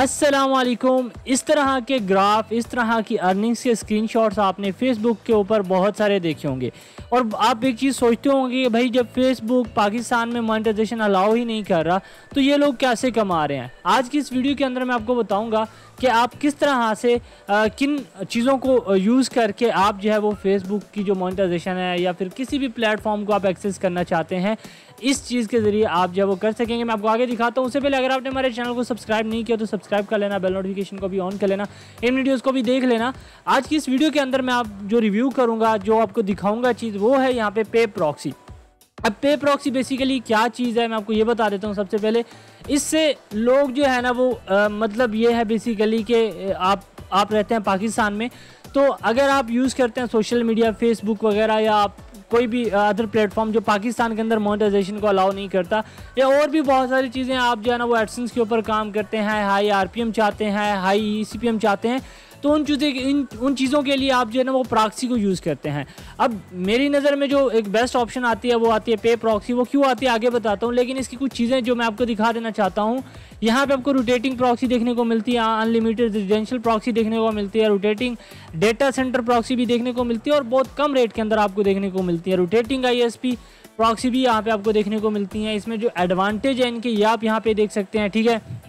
अस्सलामुअलैकुम। इस तरह के ग्राफ, इस तरह की अर्निंग्स के स्क्रीनशॉट्स आपने फेसबुक के ऊपर बहुत सारे देखे होंगे और आप एक चीज़ सोचते होंगे कि भाई जब फेसबुक पाकिस्तान में मोनेटाइजेशन अलाउ ही नहीं कर रहा तो ये लोग कैसे कमा रहे हैं। आज की इस वीडियो के अंदर मैं आपको बताऊंगा कि आप किस तरह से किन चीज़ों को यूज़ करके आप जो है वो फेसबुक की जो मोनेटाइजेशन है या फिर किसी भी प्लेटफॉर्म को आप एक्सेस करना चाहते हैं, इस चीज़ के ज़रिए आप जो है वो कर सकेंगे। मैं आपको आगे दिखाता हूँ। उससे पहले अगर आपने हमारे चैनल को सब्सक्राइब नहीं किया तो सब्सक्राइब कर लेना, बेल नोटिफिकेशन को भी ऑन कर लेना, इन वीडियोज़ को भी देख लेना। आज की इस वीडियो के अंदर मैं आप जो रिव्यू करूँगा, जो आपको दिखाऊँगा चीज़, वो है यहाँ पे पे प्रॉक्सी। अब पे प्रॉक्सी बेसिकली क्या चीज़ है मैं आपको ये बता देता हूँ। सबसे पहले इससे लोग जो है ना वो मतलब ये है बेसिकली कि आप रहते हैं पाकिस्तान में, तो अगर आप यूज़ करते हैं सोशल मीडिया, फेसबुक वगैरह या आप कोई भी अदर प्लेटफॉर्म जो पाकिस्तान के अंदर मोनेटाइजेशन को अलाउ नहीं करता, या और भी बहुत सारी चीज़ें आप जो है ना वो एडसेंस के ऊपर काम करते हैं, हाई आरपीएम चाहते हैं, हाई ईसीपीएम चाहते हैं, तो उन चीज़ों के लिए आप जो है ना वो प्रॉक्सी को यूज़ करते हैं। अब मेरी नज़र में जो एक बेस्ट ऑप्शन आती है वो आती है पे प्रॉक्सी। वो क्यों आती है आगे बताता हूँ, लेकिन इसकी कुछ चीज़ें जो मैं आपको दिखा देना चाहता हूँ। यहाँ पे आपको रोटेटिंग प्रॉक्सी देखने को मिलती है, अनलिमिटेड रेजिडेंशियल प्रॉक्सी देखने को मिलती है, रोटेटिंग डेटा सेंटर प्रॉक्सी भी देखने को मिलती है और बहुत कम रेट के अंदर आपको देखने को मिलती है। रोटेटिंग आईएसपी प्रॉक्सी भी यहाँ पे आपको देखने को मिलती हैं। इसमें जो एडवांटेज है इनके ये आप यहाँ पे देख सकते हैं, ठीक है।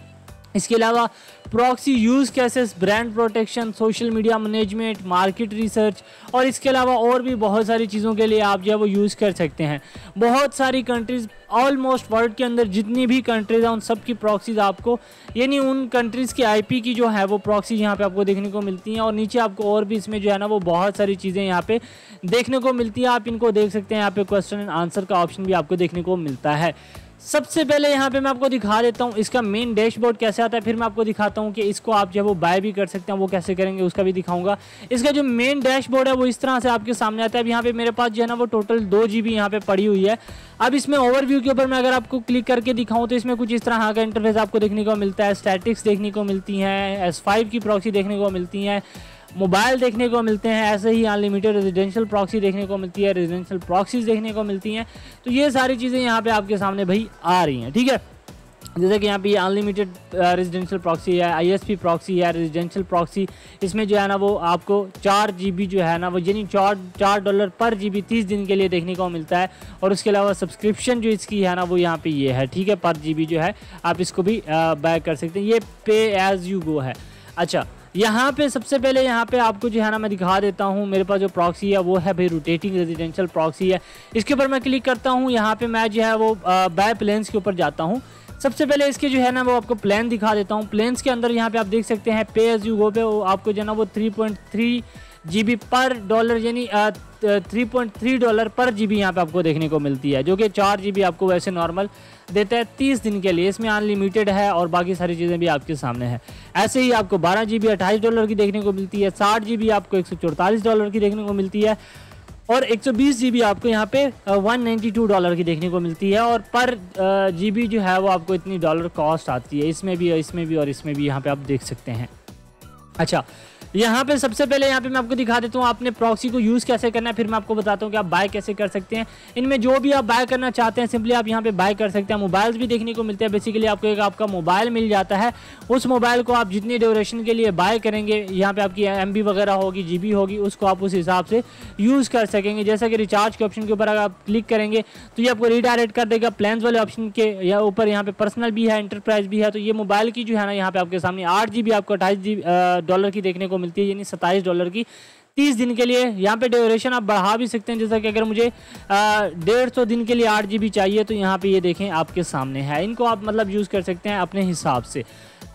इसके अलावा proxy use cases, brand protection, social media management, market research और इसके अलावा और भी बहुत सारी चीज़ों के लिए आप जो है वो यूज़ कर सकते हैं। बहुत सारी कंट्रीज़, ऑलमोस्ट वर्ल्ड के अंदर जितनी भी कंट्रीज़ हैं उन सब की प्रॉक्सीज़ आपको, यानी उन कंट्रीज़ की आईपी की जो है वो प्रॉक्सी यहाँ पे आपको देखने को मिलती हैं। और नीचे आपको और भी इसमें जो है ना वो बहुत सारी चीज़ें यहाँ पे देखने को मिलती है, आप इनको देख सकते हैं। यहाँ पे क्वेश्चन एंड आंसर का ऑप्शन भी आपको देखने को मिलता है। सबसे पहले यहाँ पे मैं आपको दिखा देता हूँ इसका मेन डैशबोर्ड कैसे आता है, फिर मैं आपको दिखाता हूँ कि इसको आप जो है वो बाय भी कर सकते हैं, वो कैसे करेंगे उसका भी दिखाऊंगा। इसका जो मेन डैशबोर्ड है वो इस तरह से आपके सामने आता है। अब यहाँ पे मेरे पास जो है ना वो टोटल 2 GB यहाँ पे पड़ी हुई है। अब इसमें ओवरव्यू के ऊपर मैं अगर आपको क्लिक करके दिखाऊँ तो इसमें कुछ इस तरह का इंटरफेस आपको देखने को मिलता है। स्टैटिक्स देखने को मिलती हैं, S5 की प्रॉक्सी देखने को मिलती हैं, मोबाइल देखने को मिलते हैं, ऐसे ही अनलिमिटेड रेजिडेंशियल प्रॉक्सी देखने को मिलती है, रेजिडेंशियल प्रॉक्सीज देखने को मिलती हैं। तो ये सारी चीज़ें यहाँ पे आपके सामने भाई आ रही हैं, ठीक है। जैसे कि यहाँ पे अनलिमिटेड रेजिडेंशियल प्रॉक्सी है, आईएसपी प्रॉक्सी है, रेजिडेंशियल प्रॉक्सी, इसमें जो है ना वो आपको 4 GB जो है ना वो यानी $4 पर GB 30 दिन के लिए देखने को मिलता है। और उसके अलावा सब्सक्रिप्शन जो इसकी है ना वो यहाँ पे ये है, ठीक है, पर GB जो है आप इसको भी बाय कर सकते हैं। ये पे एज यू गो है। अच्छा, यहाँ पे सबसे पहले यहाँ पे आपको जो है ना मैं दिखा देता हूँ। मेरे पास जो प्रॉक्सी है वो है भाई रोटेटिंग रेजिडेंशियल प्रॉक्सी है। इसके ऊपर मैं क्लिक करता हूँ, यहाँ पे मैं जो है वो बाय प्लान्स के ऊपर जाता हूँ। सबसे पहले इसके जो है ना वो आपको प्लान दिखा देता हूँ। प्लान्स के अंदर यहाँ पे आप देख सकते हैं पे एज यू गो पे आपको जो है ना वो 3.3 GB पर डॉलर यानी $3.3 पर GB यहाँ पे आपको देखने को मिलती है, जो कि 4 GB आपको वैसे नॉर्मल देता है 30 दिन के लिए। इसमें अनलिमिटेड है और बाकी सारी चीज़ें भी आपके सामने है। ऐसे ही आपको 12 GB $28 की देखने को मिलती है, 60 GB आपको $144 की देखने को मिलती है और 120 GB आपको यहाँ पे $192 की देखने को मिलती है। और पर GB जो है वो आपको इतनी डॉलर कॉस्ट आती है, इसमें भी और इसमें भी और इसमें भी, यहाँ पे आप देख सकते हैं। अच्छा, यहाँ पे सबसे पहले यहाँ पे मैं आपको दिखा देता हूँ आपने प्रॉक्सी को यूज़ कैसे करना है, फिर मैं आपको बताता हूँ कि आप बाय कैसे कर सकते हैं। इनमें जो भी आप बाय करना चाहते हैं सिंपली आप यहाँ पे बाय कर सकते हैं। मोबाइल्स भी देखने को मिलते हैं। बेसिकली आपको एक आपका मोबाइल मिल जाता है, उस मोबाइल को आप जितनी ड्यूरेशन के लिए बाय करेंगे, यहाँ पे आपकी MB वगैरह होगी, GB होगी, उसको आप उस हिसाब से यूज़ कर सकेंगे। जैसा कि रिचार्ज के ऑप्शन के ऊपर अगर आप क्लिक करेंगे तो ये आपको रीडायरेक्ट कर देगा प्लान्स वाले ऑप्शन के या ऊपर। यहाँ पे पर्सनल भी है, इंटरप्राइज भी है। तो ये मोबाइल की जो है ना यहाँ पे आपके सामने 8 GB आपको $28 की देखने को मिलती है, यानी $27 की 30 दिन के लिए। यहाँ पे ड्यूरेशन आप बढ़ा भी सकते हैं, जैसा कि अगर मुझे 150 दिन के लिए 8 GB चाहिए तो यहाँ पे ये देखें आपके सामने है। इनको आप मतलब यूज़ कर सकते हैं अपने हिसाब से।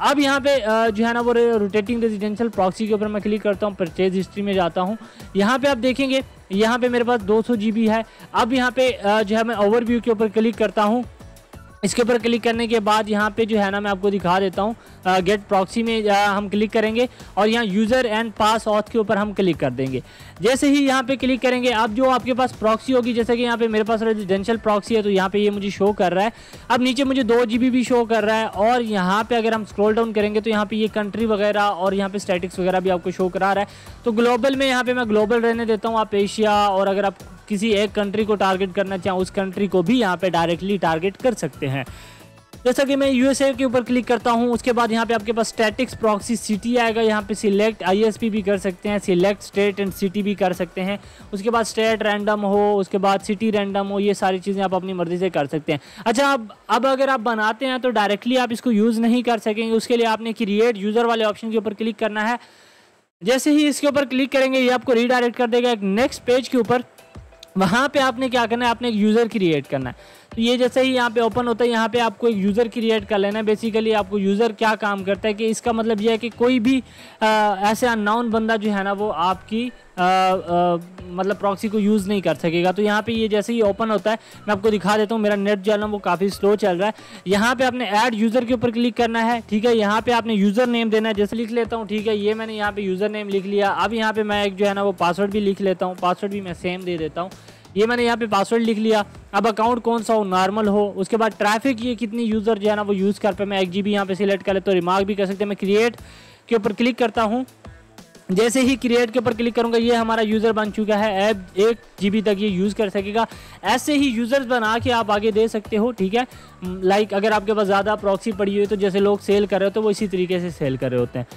अब यहाँ पे जो है ना वो रोटेटिंग रेजिडेंशियल प्रॉक्सी के ऊपर मैं क्लिक करता हूँ, परचेज हिस्ट्री में जाता हूँ। यहाँ पे आप देखेंगे यहाँ पे मेरे पास 200 GB है। अब यहाँ पे जो है मैं ओवरव्यू के ऊपर क्लिक करता हूँ। इसके ऊपर क्लिक करने के बाद यहाँ पे जो है ना मैं आपको दिखा देता हूँ, गेट प्रॉक्सी में हम क्लिक करेंगे और यहाँ यूज़र एंड पास ऑथ के ऊपर हम क्लिक कर देंगे। जैसे ही यहाँ पे क्लिक करेंगे, अब जो आपके पास प्रॉक्सी होगी, जैसे कि यहाँ पे मेरे पास रेजिडेंशियल प्रॉक्सी है तो यहाँ पे ये मुझे शो कर रहा है। अब नीचे मुझे 2 GB भी शो कर रहा है और यहाँ पे अगर हम स्क्रॉल डाउन करेंगे तो यहाँ पे ये कंट्री वगैरह और यहाँ पे स्टैटिक्स वगैरह भी आपको शो करा रहा है। तो ग्लोबल में यहाँ पे मैं ग्लोबल रहने देता हूँ, आप एशिया, और अगर आप किसी एक कंट्री को टारगेट करना चाहें उस कंट्री को भी यहाँ पे डायरेक्टली टारगेट कर सकते हैं। जैसा कि मैं यूएसए के ऊपर क्लिक करता हूं, उसके बाद यहाँ पे आपके पास स्टैटिक्स प्रॉक्सी सिटी आएगा। यहाँ पे सिलेक्ट आईएसपी भी कर सकते हैं, सिलेक्ट स्टेट एंड सिटी भी कर सकते हैं। उसके बाद स्टेट रैंडम हो, उसके बाद सिटी रैंडम हो, ये सारी चीज़ें आप अपनी मर्जी से कर सकते हैं। अच्छा, अब अगर आप बनाते हैं तो डायरेक्टली आप इसको यूज़ नहीं कर सकेंगे। उसके लिए आपने क्रिएट यूज़र वाले ऑप्शन के ऊपर क्लिक करना है। जैसे ही इसके ऊपर क्लिक करेंगे ये आपको रीडायरेक्ट कर देगा एक नेक्स्ट पेज के ऊपर। वहाँ पे आपने क्या करना है, आपने एक यूज़र क्रिएट करना है। तो ये जैसे ही यहाँ पे ओपन होता है, यहाँ पे आपको एक यूज़र क्रिएट कर लेना है। बेसिकली आपको यूज़र क्या काम करता है कि इसका मतलब ये है कि कोई भी ऐसे अननोन बंदा जो है ना वो आपकी मतलब प्रॉक्सी को यूज़ नहीं कर सकेगा। तो यहाँ पे ये जैसे ही ओपन होता है, मैं आपको दिखा देता हूँ। मेरा नेट जो है ना वो काफ़ी स्लो चल रहा है। यहाँ पे आपने ऐड यूज़र के ऊपर क्लिक करना है, ठीक है। यहाँ पे आपने यूज़र नेम देना है, जैसे लिख लेता हूँ, ठीक है। ये मैंने यहाँ पे यूज़र नेम लिख लिया। अब यहाँ पे मैं एक जो है ना वो पासवर्ड भी लिख लेता हूँ, पासवर्ड भी मैं सेम दे देता हूँ। ये मैंने यहाँ पे पासवर्ड लिख लिया। अब अकाउंट कौन सा हो, नॉर्मल हो। उसके बाद ट्रैफिक ये कितनी यूज़र जो है ना वो यूज़ कर पे, मैं 1 GB यहाँ पे सिलेक्ट कर लेता हूँ। रिमार्क भी कर सकते हैं। मैं क्रिएट के ऊपर क्लिक करता हूँ। जैसे ही क्रिएट के ऊपर क्लिक करूंगा ये हमारा यूज़र बन चुका है। ऐप 1 GB तक ये यूज़ कर सकेगा। ऐसे ही यूज़र्स बना के आप आगे दे सकते हो, ठीक है। लाइक अगर आपके पास ज़्यादा प्रॉक्सी पड़ी हुई है तो जैसे लोग सेल कर रहे हो तो वो इसी तरीके से सेल कर रहे होते हैं।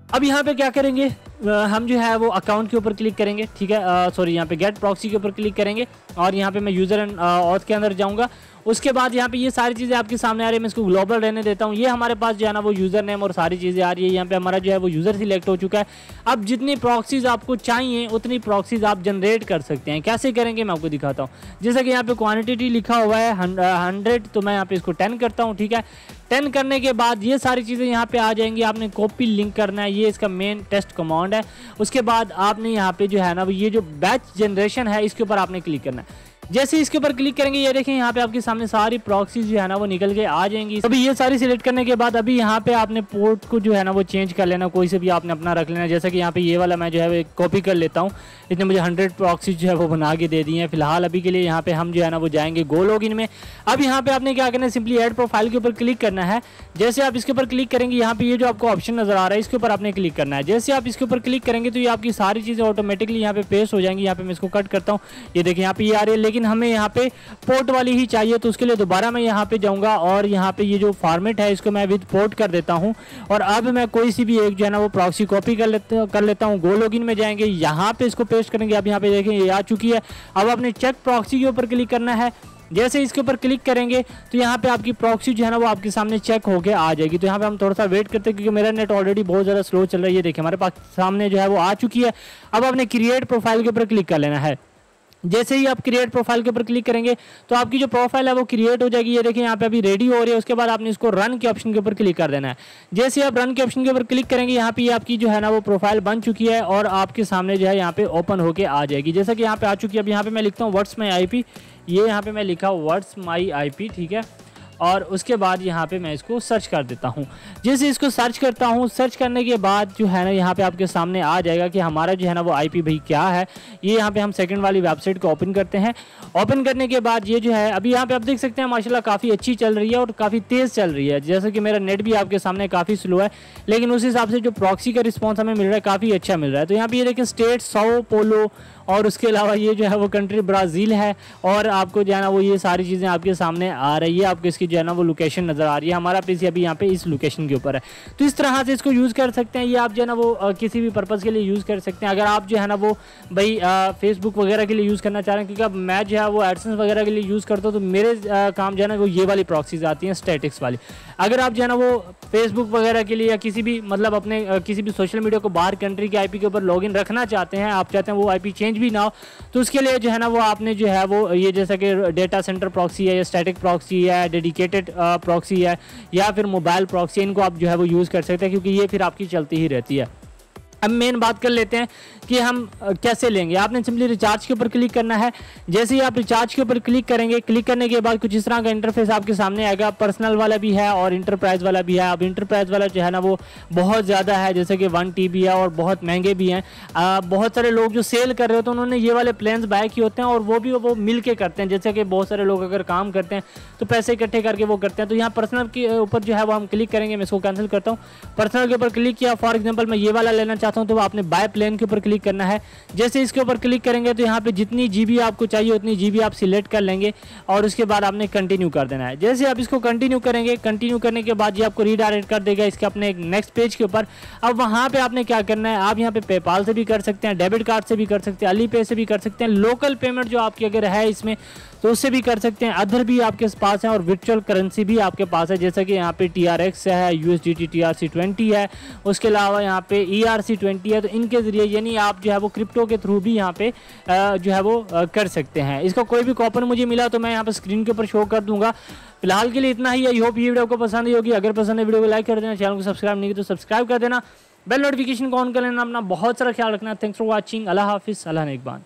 अब यहाँ पे क्या करेंगे, हम जो है वो अकाउंट के ऊपर क्लिक करेंगे, ठीक है। सॉरी, यहाँ पे गेट प्रॉक्सी के ऊपर क्लिक करेंगे और यहाँ पे मैं यूज़र एंड ऑथ के अंदर जाऊँगा। उसके बाद यहाँ पे ये सारी चीज़ें आपके सामने आ रही है। मैं इसको ग्लोबल रहने देता हूँ। ये हमारे पास जो है ना वो यूज़र नेम और सारी चीज़ें आ रही है। यहाँ पे हमारा जो है वो यूज़र सिलेक्ट हो चुका है। अब जितनी प्रॉक्सीज आपको चाहिए उतनी प्रॉक्सीज आप जनरेट कर सकते हैं। कैसे करेंगे मैं आपको दिखाता हूँ। जैसा कि यहाँ पे क्वान्टिटी लिखा हुआ है 100, तो मैं यहाँ पे इसको 10 करता हूँ, ठीक है। 10 करने के बाद ये सारी चीज़ें यहाँ पे आ जाएंगी। आपने कॉपी लिंक करना है, ये इसका मेन टेस्ट कमांड है। उसके बाद आपने यहाँ पे जो है ना ये जो बैच जनरेशन है इसके ऊपर आपने क्लिक करना है। जैसे इसके ऊपर क्लिक करेंगे ये देखें यहाँ पे आपके सामने सारी प्रॉक्सीज जो है ना वो निकल के आ जाएंगी। अभी ये सारी सिलेक्ट करने के बाद अभी यहाँ पे आपने पोर्ट को जो है ना वो चेंज कर लेना, कोई से भी आपने अपना रख लेना। जैसा कि यहाँ पे ये वाला मैं जो है वो कॉपी कर लेता हूँ। इसने मुझे 100 प्रॉक्सीज जो है वो बना के दे दी हैं। फिलहाल अभी के लिए यहाँ पे हम जो है ना वो जाएंगे गो लॉगिन में। अब यहाँ पे आपने क्या करना है, सिंपली ऐड प्रोफाइल के ऊपर क्लिक करना है। जैसे आप इसके ऊपर क्लिक करेंगे यहाँ पे ये जो आपको ऑप्शन नजर आ रहा है इसके ऊपर आपने क्लिक करना है। जैसे आप इसके ऊपर क्लिक करेंगे तो ये आपकी सारी चीज़ें ऑटोमेटिकली यहाँ पे पेस्ट हो जाएंगी। यहाँ पे मैं इसको कट करता हूँ, ये देखिए यहाँ पे ये आ रही है। लेकिन हमें यहाँ पे पोर्ट वाली ही चाहिए, तो उसके लिए दोबारा मैं यहाँ पे जाऊँगा और यहाँ पे ये जो फॉर्मेट है इसको मैं विद पोर्ट कर देता हूँ। और अब मैं कोई सी भी एक जो है ना वो प्रॉक्सी कॉपी कर लेता हूँ। गो लॉगिन में जाएंगे, यहाँ पे इसको पेस्ट करेंगे। अब यहाँ पे देखें ये आ चुकी है। अब आपने चेक प्रॉक्सी के ऊपर क्लिक करना है। जैसे इसके ऊपर क्लिक करेंगे तो यहाँ पे आपकी प्रॉक्सी जो है ना वो आपके सामने चेक होके आ जाएगी। तो यहाँ पे हम थोड़ा सा वेट करते हैं क्योंकि मेरा नेट ऑलरेडी बहुत ज़्यादा स्लो चल रहा है। ये देखिए हमारे पास सामने जो है वो आ चुकी है। अब आपने क्रिएट प्रोफाइल के ऊपर क्लिक कर लेना है। जैसे ही आप क्रिएट प्रोफाइल के ऊपर क्लिक करेंगे तो आपकी जो प्रोफाइल है वो क्रिएट हो जाएगी। ये देखिए यहाँ पे अभी रेडी हो रही है। उसके बाद आपने इसको रन के ऑप्शन के ऊपर क्लिक कर देना है। जैसे आप रन के ऑप्शन के ऊपर क्लिक करेंगे यहाँ पे आपकी जो है ना वो प्रोफाइल बन चुकी है और आपके सामने जो है यहाँ पे ओपन होके आ जाएगी। जैसा कि यहाँ पे आ चुकी है। अब यहाँ पे मैं लिखता हूँ व्हाट्स माई IP। ये यहाँ पे मैं लिखा व्हाट्स माई IP, ठीक है। और उसके बाद यहाँ पे मैं इसको सर्च कर देता हूँ। जैसे इसको सर्च करता हूँ, सर्च करने के बाद जो है ना यहाँ पे आपके सामने आ जाएगा कि हमारा जो है ना वो IP भाई क्या है। ये यहाँ पे हम सेकंड वाली वेबसाइट को ओपन करते हैं। ओपन करने के बाद ये जो है अभी यहाँ पे आप देख सकते हैं माशाल्लाह काफ़ी अच्छी चल रही है और काफ़ी तेज़ चल रही है। जैसे कि मेरा नेट भी आपके सामने काफ़ी स्लो है, लेकिन उस हिसाब से जो प्रॉक्सी का रिस्पॉन्स हमें मिल रहा है काफ़ी अच्छा मिल रहा है। तो यहाँ पे ये देखिए स्टेट साओ पोलो और उसके अलावा ये जो है वो कंट्री ब्राज़ील है। और आपको जो है ना वो ये सारी चीज़ें आपके सामने आ रही है। आपको इसकी जो है ना वो लोकेशन नज़र आ रही है। हमारा पीसी अभी यहाँ पे इस लोकेशन के ऊपर है। तो इस तरह से इसको यूज़ कर सकते हैं। ये आप जो है ना वो किसी भी पर्पज़ के लिए यूज़ कर सकते हैं। अगर आप जो है ना वो भाई फेसबुक वगैरह के लिए यूज़ करना चाह रहे हैं, क्योंकि अब मैं जो है वो एडसेंस वगैरह के लिए यूज़ करता हूँ, तो मेरे काम जो है ना वो ये वाली प्रॉक्सीज आती हैं स्टैटिक्स वाली। अगर आप जो है ना वो फेसबुक वगैरह के लिए या किसी भी मतलब अपने किसी भी सोशल मीडिया को बाहर कंट्री के IP के ऊपर लॉगिन रखना चाहते हैं, आप चाहते हैं वो IP चेंज भी ना हो, तो उसके लिए जो है ना वो आपने जो है वो ये जैसा कि डेटा सेंटर प्रॉक्सी है या स्टैटिक प्रॉक्सी है, डेडिकेटेड प्रॉक्सी है या फिर मोबाइल प्रॉक्सी, इनको आप जो है वो यूज़ कर सकते हैं क्योंकि ये फिर आपकी चलती ही रहती है। अब मेन बात कर लेते हैं कि हम कैसे लेंगे। आपने सिंपली रिचार्ज के ऊपर क्लिक करना है। जैसे ही आप रिचार्ज के ऊपर क्लिक करेंगे, क्लिक करने के बाद कुछ इस तरह का इंटरफेस आपके सामने आएगा। पर्सनल वाला भी है और इंटरप्राइज वाला भी है। अब इंटरप्राइज वाला जो है ना वो बहुत ज़्यादा है, जैसे कि 1 TB है और बहुत महंगे भी हैं। बहुत सारे लोग जो सेल कर रहे होते हैं उन्होंने ये वाले प्लान्स बाय किए होते हैं और वो भी वो मिल के करते हैं। जैसे कि बहुत सारे लोग अगर काम करते हैं तो पैसे इकट्ठे करके वो करते हैं। तो यहाँ पर्सनल के ऊपर जो है वो हम क्लिक करेंगे। मैं इसको कैंसिल करता हूँ। पर्सनल के ऊपर क्लिक किया। फॉर एग्जाम्पल मैं ये वाला लेना चाहता हूँ तो आपने बाय प्लान के ऊपर क्लिक करना है। जैसे इसके ऊपर क्लिक करेंगे तो यहाँ पे जितनी जीबी आपको चाहिए उतनी जीबी आप सिलेक्ट कर लेंगे और उसके बाद आपने कंटिन्यू कर देना है। जैसे आप इसको कंटिन्यू करेंगे, कंटिन्यू करने के बाद ये आपको रीडायरेक्ट कर देगा इसके अपने एक नेक्स्ट पेज के ऊपर। अब वहाँ पे आपने क्या करना है, आप यहाँ पे पेपाल से भी कर सकते हैं, डेबिट कार्ड से भी कर सकते हैं, अली पे से भी कर सकते हैं, लोकल पेमेंट जो आपकी अगर है इसमें तो उससे भी कर सकते हैं, अदर भी आपके पास है और वर्चुअल करेंसी भी आपके पास है, जैसा कि यहाँ पे TRX है, USDT TRC20 है, उसके अलावा यहाँ पे ERC20 है। तो इनके ज़रिए यानी आप जो है वो क्रिप्टो के थ्रू भी यहाँ पे जो है वो कर सकते हैं। इसका कोई भी कूपन मुझे मिला तो मैं यहाँ पे स्क्रीन के ऊपर शो कर दूंगा। फिलहाल के लिए इतना ही। आई होप ये वीडियो को पसंद आई होगी। अगर पसंद है वीडियो को लाइक कर देना, चैनल को सब्सक्राइब नहीं किया तो सब्सक्राइब कर देना, बेल नोटिफिकेशन को ऑन कर लेना। अपना बहुत सारा ख्याल रखना। Thanks for watching. अल्लाह हाफिज़। अल्लाह नेगबान।